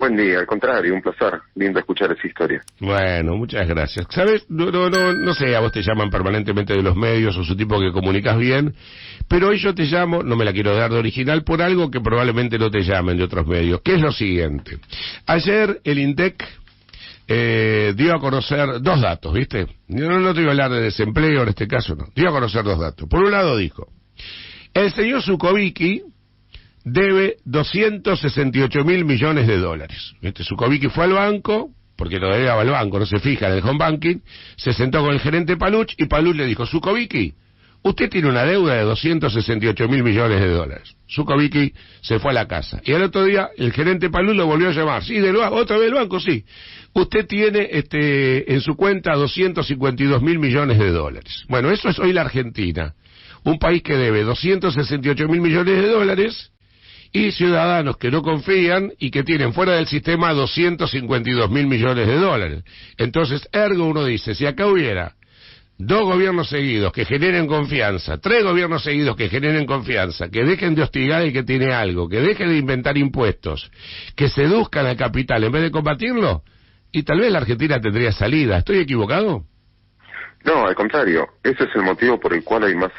Buen día, al contrario, un placer. Lindo escuchar esa historia. Bueno, muchas gracias. ¿Sabes? No sé, a vos te llaman permanentemente de los medios o su tipo que comunicas bien, pero hoy yo te llamo, no me la quiero dar de original, por algo que probablemente no te llamen de otros medios, que es lo siguiente. Ayer el INDEC dio a conocer dos datos, ¿viste? No te iba a hablar de desempleo en este caso, no. Dio a conocer dos datos. Por un lado dijo, el señor Zukovicki debe 268.000 millones de dólares. Zukovicki fue al banco, porque lo debía al banco, no se fija en el home banking, se sentó con el gerente Paluch y Paluch le dijo, Zukovicki, usted tiene una deuda de 268.000 millones de dólares. Zukovicki se fue a la casa. Y al otro día el gerente Paluch lo volvió a llamar. Sí, otra vez del banco, sí. Usted tiene en su cuenta 252.000 millones de dólares. Bueno, eso es hoy la Argentina. Un país que debe 268.000 millones de dólares y ciudadanos que no confían y que tienen fuera del sistema 252.000 millones de dólares. Entonces, ergo uno dice, si acá hubiera dos gobiernos seguidos que generen confianza, tres gobiernos seguidos que generen confianza, que dejen de hostigar el que tiene algo, que dejen de inventar impuestos, que seduzcan al capital en vez de combatirlo, y tal vez la Argentina tendría salida. ¿Estoy equivocado? No, al contrario. Ese es el motivo por el cual hay más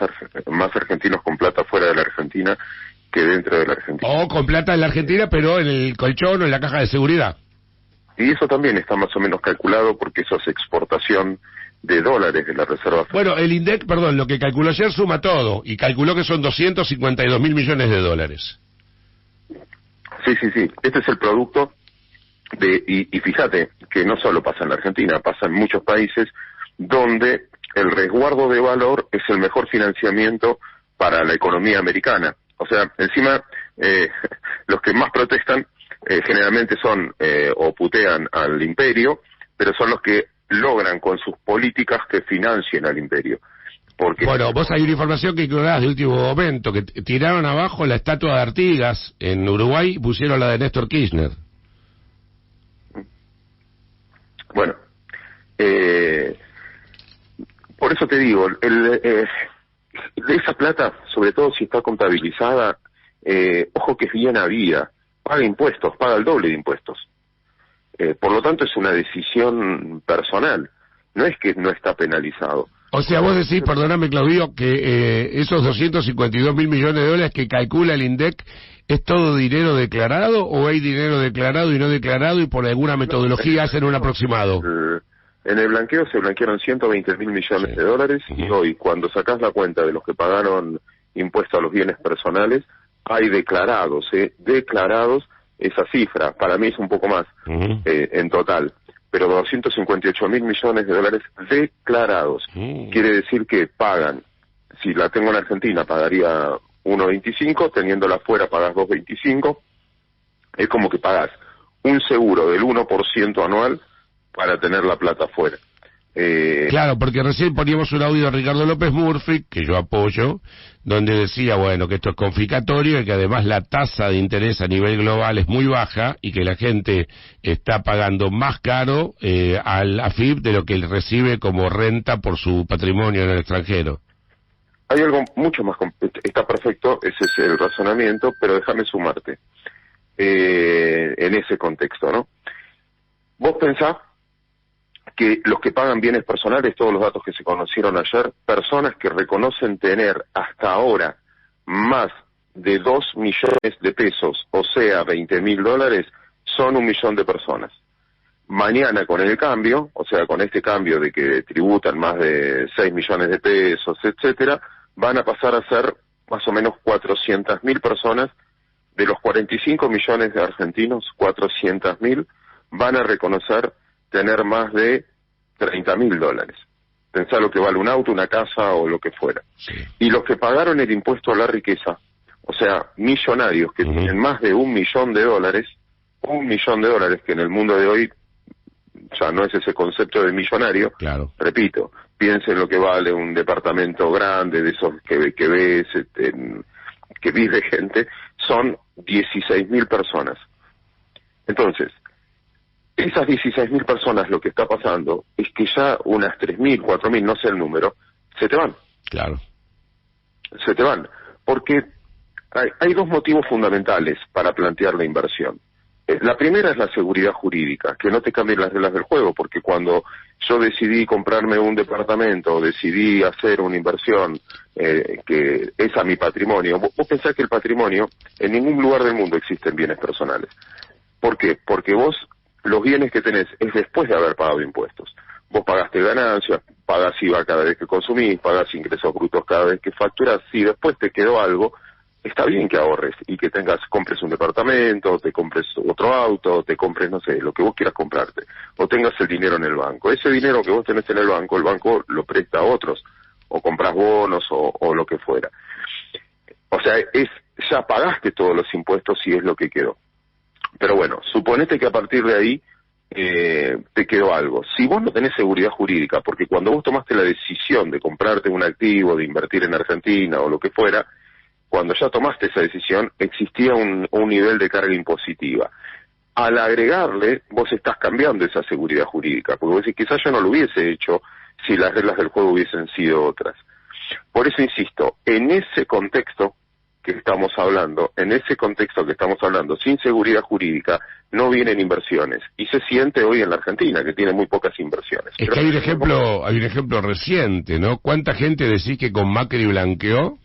argentinos con plata fuera de la Argentina que dentro de la Argentina. O con plata en la Argentina, pero en el colchón o en la caja de seguridad. Y eso también está más o menos calculado porque eso es exportación de dólares de la Reserva Federal. Bueno, el INDEC, perdón, lo que calculó ayer suma todo, y calculó que son 252.000 millones de dólares. Sí. Este es el producto y fíjate que no solo pasa en la Argentina, pasa en muchos países donde el resguardo de valor es el mejor financiamiento para la economía americana. O sea, encima, los que más protestan generalmente son o putean al imperio, pero son los que logran con sus políticas que financien al imperio. Porque bueno, vos hay una información que ignorás de último momento, que tiraron abajo la estatua de Artigas en Uruguay y pusieron la de Néstor Kirchner. Bueno, por eso te digo, de esa plata, sobre todo si está contabilizada, ojo que es bien habida, paga impuestos, paga el doble de impuestos. Por lo tanto es una decisión personal, no es que no está penalizado. O sea, vos decís, perdóname Claudio, que esos 252.000 millones de dólares que calcula el INDEC, ¿es todo dinero declarado o hay dinero declarado y no declarado y por alguna metodología hacen un aproximado? En el blanqueo se blanquearon 120.000 millones de dólares y hoy, cuando sacás la cuenta de los que pagaron impuestos a los bienes personales, hay declarados esa cifra. Para mí es un poco más en total, pero 258.000 millones de dólares declarados. Quiere decir que pagan, si la tengo en Argentina pagaría 1.25, teniéndola afuera pagas 2.25, es como que pagás un seguro del 1% anual para tener la plata afuera. Claro, porque recién poníamos un audio de Ricardo López Murphy, que yo apoyo, donde decía, bueno, que esto es confiscatorio y que además la tasa de interés a nivel global es muy baja y que la gente está pagando más caro al AFIP de lo que él recibe como renta por su patrimonio en el extranjero. Hay algo mucho más... Está perfecto, ese es el razonamiento, pero déjame sumarte en ese contexto, ¿no? Vos pensás que los que pagan bienes personales, todos los datos que se conocieron ayer, personas que reconocen tener hasta ahora más de 2 millones de pesos, o sea, 20.000 dólares, son 1 millón de personas. Mañana con el cambio, o sea, con este cambio de que tributan más de 6 millones de pesos, etcétera, van a pasar a ser más o menos 400.000 personas. De los 45 millones de argentinos, 400.000 van a reconocer tener más de 30.000 dólares. Pensá lo que vale un auto, una casa o lo que fuera. Sí. Y los que pagaron el impuesto a la riqueza, o sea, millonarios que tienen más de 1 millón de dólares, 1 millón de dólares, que en el mundo de hoy ya no es ese concepto de millonario. Claro. Repito, piensen lo que vale un departamento grande de esos que ves, que vive gente, son 16.000 personas. Entonces, esas 16.000 personas, lo que está pasando es que ya unas 3.000, 4.000, no sé el número, se te van. Claro. Se te van. Porque hay dos motivos fundamentales para plantear la inversión. La primera es la seguridad jurídica, que no te cambien las reglas del juego, porque cuando yo decidí comprarme un departamento, o decidí hacer una inversión que es a mi patrimonio, vos pensás que el patrimonio, en ningún lugar del mundo existen bienes personales. ¿Por qué? Porque vos, los bienes que tenés es después de haber pagado impuestos. Vos pagaste ganancias, pagás IVA cada vez que consumís, pagás ingresos brutos cada vez que facturás. Si después te quedó algo, está bien que ahorres y que compres un departamento, te compres otro auto, te compres, no sé, lo que vos quieras comprarte, o tengas el dinero en el banco. Ese dinero que vos tenés en el banco lo presta a otros, o compras bonos o lo que fuera. O sea, ya pagaste todos los impuestos y es lo que quedó. Pero bueno, suponete que a partir de ahí te quedó algo. Si vos no tenés seguridad jurídica, porque cuando vos tomaste la decisión de comprarte un activo, de invertir en Argentina o lo que fuera, cuando ya tomaste esa decisión, existía un nivel de carga impositiva. Al agregarle, vos estás cambiando esa seguridad jurídica, porque vos decís, quizás yo no lo hubiese hecho si las reglas del juego hubiesen sido otras. Por eso insisto, en ese contexto que estamos hablando, sin seguridad jurídica, no vienen inversiones. Y se siente hoy en la Argentina, que tiene muy pocas inversiones. Es que hay un ejemplo reciente, ¿no? ¿Cuánta gente decís que con Macri blanqueó?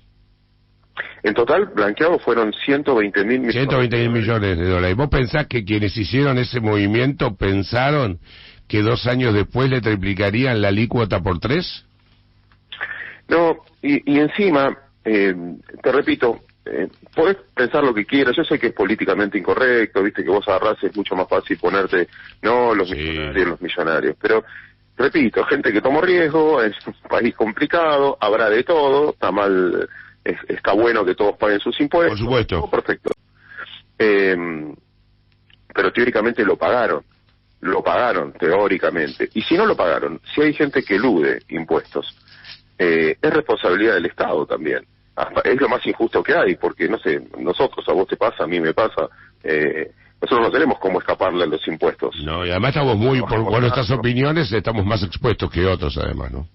En total, blanqueados fueron 120.000 millones. 120.000 millones de dólares. ¿Vos pensás que quienes hicieron ese movimiento pensaron que 2 años después le triplicarían la alícuota por 3? No, y encima, te repito, podés pensar lo que quieras. Yo sé que es políticamente incorrecto, viste que vos agarrás, es mucho más fácil ponerte, no, los millonarios, pero repito, gente que tomó riesgo, es un país complicado, habrá de todo, está mal. Está bueno que todos paguen sus impuestos. Por supuesto. Oh, perfecto. Pero teóricamente lo pagaron teóricamente. Y si no lo pagaron, si hay gente que elude impuestos, es responsabilidad del Estado también. Es lo más injusto que hay, porque, no sé, nosotros, a vos te pasa, a mí me pasa, nosotros no tenemos cómo escaparle a los impuestos. No, y además estamos por nuestras opiniones, estamos más expuestos que otros, además, ¿no?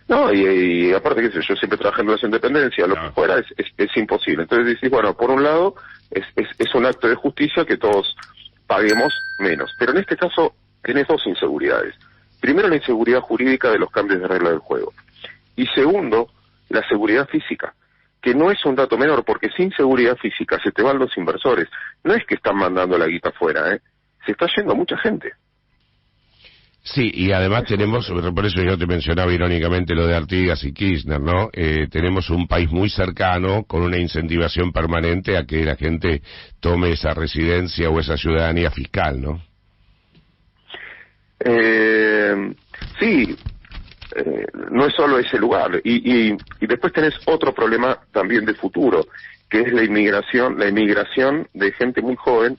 No, y aparte, que yo siempre trabajé en relación de dependencia, lo que fuera es imposible. Entonces decís, bueno, por un lado, es un acto de justicia que todos paguemos menos. Pero en este caso, tenés 2 inseguridades. Primero, la inseguridad jurídica de los cambios de regla del juego. Y segundo, la seguridad física, que no es un dato menor, porque sin seguridad física se te van los inversores. No es que están mandando la guita afuera, se está yendo mucha gente. Sí, y además tenemos, por eso yo te mencionaba irónicamente lo de Artigas y Kirchner, ¿no? Tenemos un país muy cercano con una incentivación permanente a que la gente tome esa residencia o esa ciudadanía fiscal, ¿no? Sí, no es solo ese lugar. Y después tenés otro problema también de futuro, que es la inmigración de gente muy joven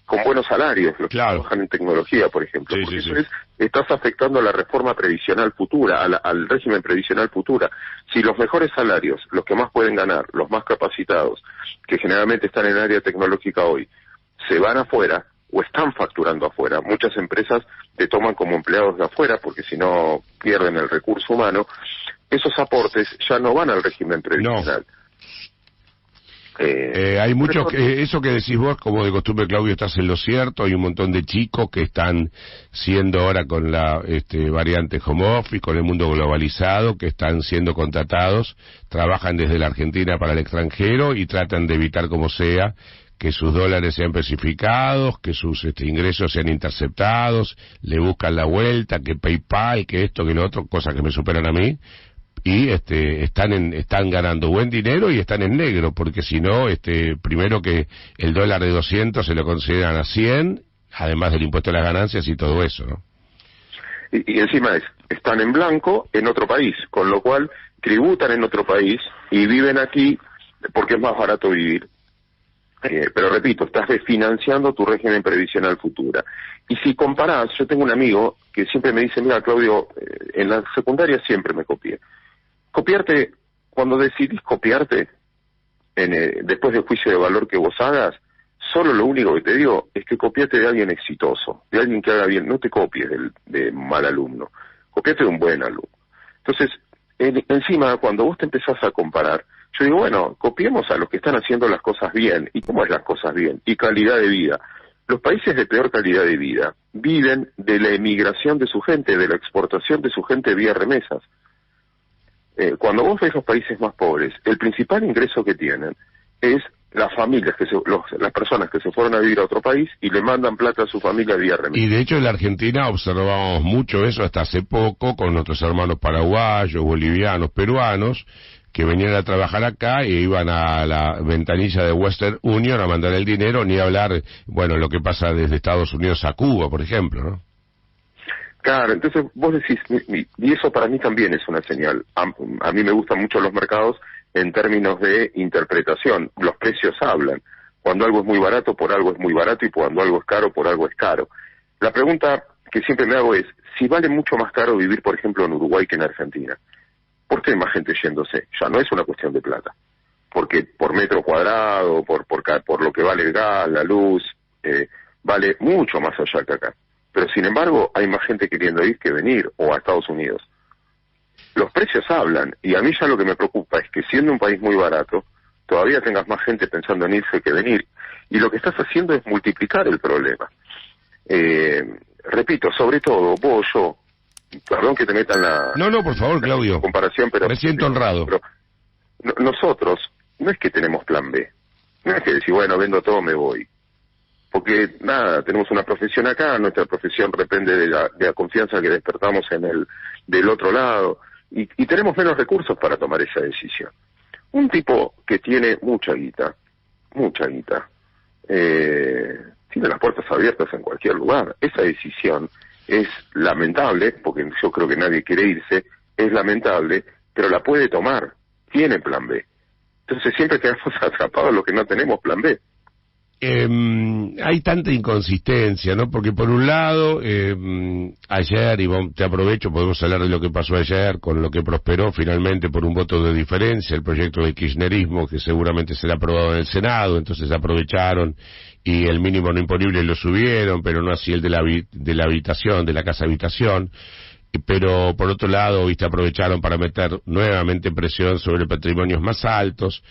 con buenos salarios, los que trabajan en tecnología, por ejemplo. Porque eso estás afectando a la reforma previsional futura, al régimen previsional futura. Si los mejores salarios, los que más pueden ganar, los más capacitados, que generalmente están en el área tecnológica hoy, se van afuera o están facturando afuera, muchas empresas te toman como empleados de afuera porque si no pierden el recurso humano, esos aportes ya no van al régimen previsional. No. Hay muchos eso que decís vos, como de costumbre, Claudio, estás en lo cierto. Hay un montón de chicos que están siendo ahora con la variante home office, con el mundo globalizado, que están siendo contratados, trabajan desde la Argentina para el extranjero y tratan de evitar como sea que sus dólares sean especificados, que sus ingresos sean interceptados, le buscan la vuelta, que PayPal, que esto, que lo otro, cosas que me superan a mí. Y están ganando buen dinero y están en negro, porque si no, primero que el dólar de 200 se lo consideran a 100, además del impuesto a las ganancias y todo eso, ¿no? Y encima están en blanco en otro país, con lo cual tributan en otro país y viven aquí porque es más barato vivir. Pero repito, estás desfinanciando tu régimen previsional futura. Y si comparás, yo tengo un amigo que siempre me dice, mira, Claudio, en la secundaria siempre me copié. Copiarte, cuando decidís copiarte, después del juicio de valor que vos hagas, solo lo único que te digo es que copiate de alguien exitoso, de alguien que haga bien, no te copies de mal alumno, copiate de un buen alumno. Entonces, encima, cuando vos te empezás a comparar, yo digo, bueno, copiemos a los que están haciendo las cosas bien. ¿Y cómo es las cosas bien? Y calidad de vida. Los países de peor calidad de vida viven de la emigración de su gente, de la exportación de su gente vía remesas. Cuando vos ves los países más pobres, el principal ingreso que tienen es las familias, las personas que se fueron a vivir a otro país y le mandan plata a su familia vía remesas. Y de hecho en la Argentina observamos mucho eso hasta hace poco con nuestros hermanos paraguayos, bolivianos, peruanos, que venían a trabajar acá e iban a la ventanilla de Western Union a mandar el dinero, ni hablar, bueno, lo que pasa desde Estados Unidos a Cuba, por ejemplo, ¿no? Claro, entonces vos decís, y eso para mí también es una señal. A mí me gustan mucho los mercados en términos de interpretación. Los precios hablan. Cuando algo es muy barato, por algo es muy barato, y cuando algo es caro, por algo es caro. La pregunta que siempre me hago es, si vale mucho más caro vivir, por ejemplo, en Uruguay que en Argentina, ¿por qué hay más gente yéndose? Ya no es una cuestión de plata. Porque por metro cuadrado, por lo que vale el gas, la luz, vale mucho más allá que acá. Pero sin embargo hay más gente queriendo ir que venir, o a Estados Unidos. Los precios hablan, y a mí ya lo que me preocupa es que siendo un país muy barato, todavía tengas más gente pensando en irse que venir, y lo que estás haciendo es multiplicar el problema. Repito, sobre todo, vos, yo, perdón que te metan la... No, por favor, Claudio. Comparación, pero... Me siento honrado. Pero nosotros, no es que tenemos plan B, no es que decir, bueno, vendo todo, me voy. Porque, nada, tenemos una profesión acá, nuestra profesión depende de la confianza que despertamos del otro lado, y tenemos menos recursos para tomar esa decisión. Un tipo que tiene mucha guita, tiene las puertas abiertas en cualquier lugar. Esa decisión es lamentable, porque yo creo que nadie quiere irse, es lamentable, pero la puede tomar, tiene plan B. Entonces siempre quedamos atrapados los que no tenemos plan B. Hay tanta inconsistencia, ¿no? Porque por un lado, ayer, y te aprovecho, podemos hablar de lo que pasó ayer, con lo que prosperó finalmente por un voto de diferencia, el proyecto de kirchnerismo, que seguramente será aprobado en el Senado, entonces aprovecharon y el mínimo no imponible lo subieron, pero no así el de la habitación, de la casa habitación. Pero por otro lado, viste, aprovecharon para meter nuevamente presión sobre patrimonios más altos.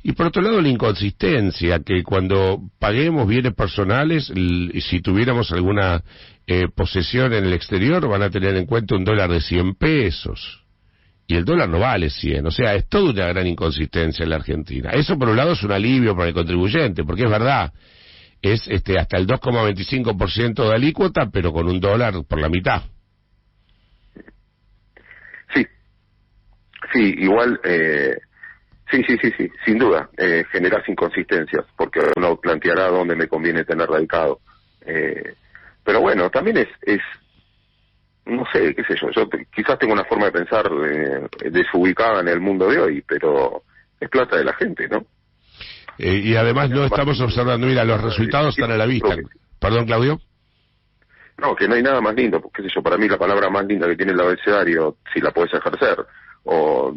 Y por otro lado la inconsistencia, que cuando paguemos bienes personales, si tuviéramos alguna posesión en el exterior, van a tener en cuenta un dólar de 100 pesos. Y el dólar no vale 100, o sea, es toda una gran inconsistencia en la Argentina. Eso por un lado es un alivio para el contribuyente, porque es verdad, es hasta el 2,25% de alícuota, pero con un dólar por la mitad. Sí, igual... Sí, sin duda, generas inconsistencias, porque uno planteará dónde me conviene tener radicado. Pero bueno, también es no sé, qué sé yo quizás tengo una forma de pensar desubicada en el mundo de hoy, pero es plata de la gente, ¿no? Y además no estamos observando, mira, los resultados están a la vista. Perdón, Claudio. No, que no hay nada más lindo, porque qué sé yo, para mí la palabra más linda que tiene el abecedario, si la puedes ejercer, o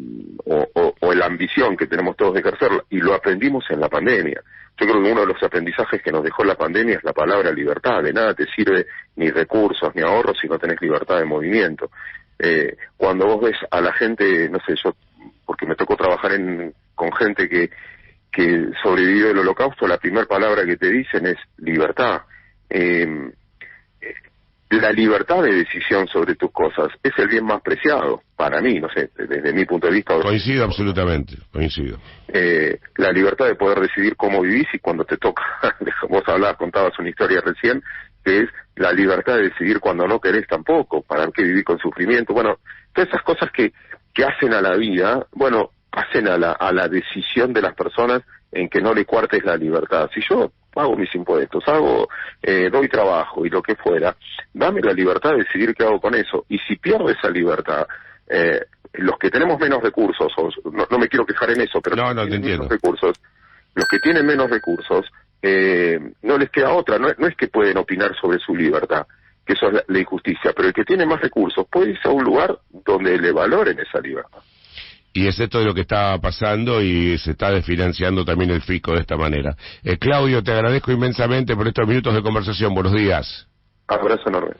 la ambición que tenemos todos de ejercerla, y lo aprendimos en la pandemia. Yo creo que uno de los aprendizajes que nos dejó la pandemia es la palabra libertad. De nada te sirve ni recursos ni ahorros si no tenés libertad de movimiento. Cuando vos ves a la gente, no sé, yo, porque me tocó trabajar con gente que sobrevivió del Holocausto, la primera palabra que te dicen es libertad. La libertad de decisión sobre tus cosas es el bien más preciado para mí, no sé, desde mi punto de vista. Coincido absolutamente, coincido. La libertad de poder decidir cómo vivís y cuando te toca. Vos contabas una historia recién, que es la libertad de decidir cuando no querés tampoco, para qué vivir con sufrimiento. Bueno, todas esas cosas que hacen a la vida, bueno, hacen a la decisión de las personas en que no le cuartes la libertad. Si yo pago mis impuestos, doy trabajo y lo que fuera, dame la libertad de decidir qué hago con eso. Y si pierdo esa libertad, los que tenemos menos recursos, no me quiero quejar en eso, pero no te entiendo. Los que tienen menos recursos, no les queda otra, no es que pueden opinar sobre su libertad, que eso es la injusticia, pero el que tiene más recursos puede irse a un lugar donde le valoren esa libertad. Y es esto de lo que está pasando y se está desfinanciando también el fisco de esta manera. Claudio, te agradezco inmensamente por estos minutos de conversación. Buenos días. Abrazo enorme.